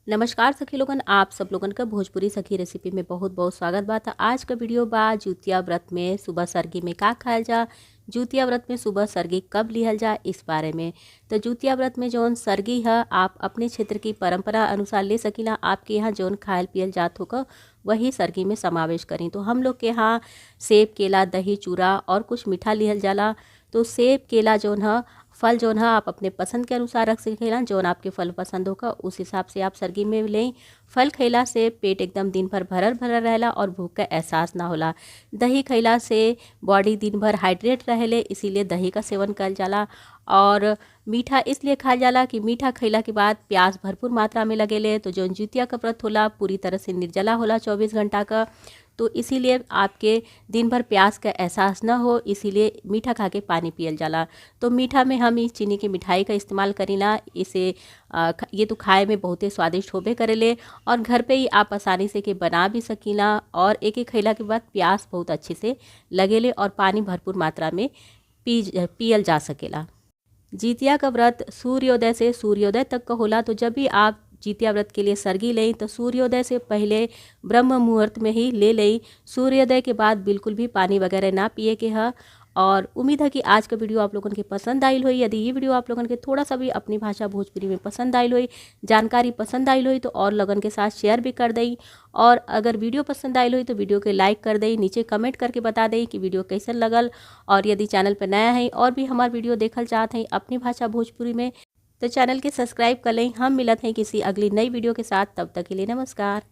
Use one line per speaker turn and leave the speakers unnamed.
नमस्कार सखी लोगन, आप सब लोगन का भोजपुरी सखी रेसिपी में बहुत बहुत स्वागत बा। त आज का वीडियो बा जुतिया व्रत में सुबह सरगी में का खायल जा, जुतिया व्रत में सुबह सरगी कब लिहल जा, इस बारे में। तो जुतिया व्रत में जौन सरगी है आप अपने क्षेत्र की परंपरा अनुसार ले सकीला। आपके यहाँ जौन खायल पियल जात होगा वही सरगी में समावेश करी। तो हम लोग के यहाँ सेब, केला, दही, चूड़ा और कुछ मीठा लिहल जाला। तो सेब, केला जौन है, फल जौन है आप अपने पसंद के अनुसार रख सकेला। जौन आपके फल पसंद होगा उस हिसाब से आप सरगी में लें। फल खइला से पेट एकदम दिन भर भरल भरल रहेला और भूख का एहसास ना होला। दही खइला से बॉडी दिन भर हाइड्रेट रहेले, इसीलिए दही का सेवन कइल जाला। और मीठा इसलिए खाया जाला कि मीठा खइला के बाद प्यास भरपूर मात्रा में लगेले। तो जौन जुतिया का व्रत होला पूरी तरह से निर्जला होला 24 घंटा का। तो इसीलिए आपके दिन भर प्यास का एहसास न हो, इसीलिए मीठा खा के पानी पियल जाला। तो मीठा में हम इस चीनी की मिठाई का इस्तेमाल करीला। इसे ये तो खाए में बहुत ही स्वादिष्ट होबे करेले और घर पे ही आप आसानी से के बना भी सकीला। और एक एक खइला के बाद प्यास बहुत अच्छे से लगेले और पानी भरपूर मात्रा में पियल जा सकेला। जितिया का व्रत सूर्योदय से सूर्योदय तक का होला। तो जब भी आप जितिया व्रत के लिए सरगी लें तो सूर्योदय से पहले ब्रह्म मुहूर्त में ही ले लें। सूर्योदय के बाद बिल्कुल भी पानी वगैरह ना पिए के है। और उम्मीद है कि आज का वीडियो आप लोगों के पसंद आइल हुई। यदि ये वीडियो आप लोगों के थोड़ा सा भी अपनी भाषा भोजपुरी में पसंद आइल हुई, जानकारी पसंद आइल हुई, तो और लोगन के साथ शेयर भी कर दें। और अगर वीडियो पसंद आइल हुई तो वीडियो के लाइक कर दें, नीचे कमेंट करके बता दें कि वीडियो कैसन लगल। और यदि चैनल पर नया है और भी हमारा वीडियो देखल चाहते हैं अपनी भाषा भोजपुरी में, तो चैनल के सब्सक्राइब कर लें। हम मिलते हैं किसी अगली नई वीडियो के साथ, तब तक के लिए नमस्कार।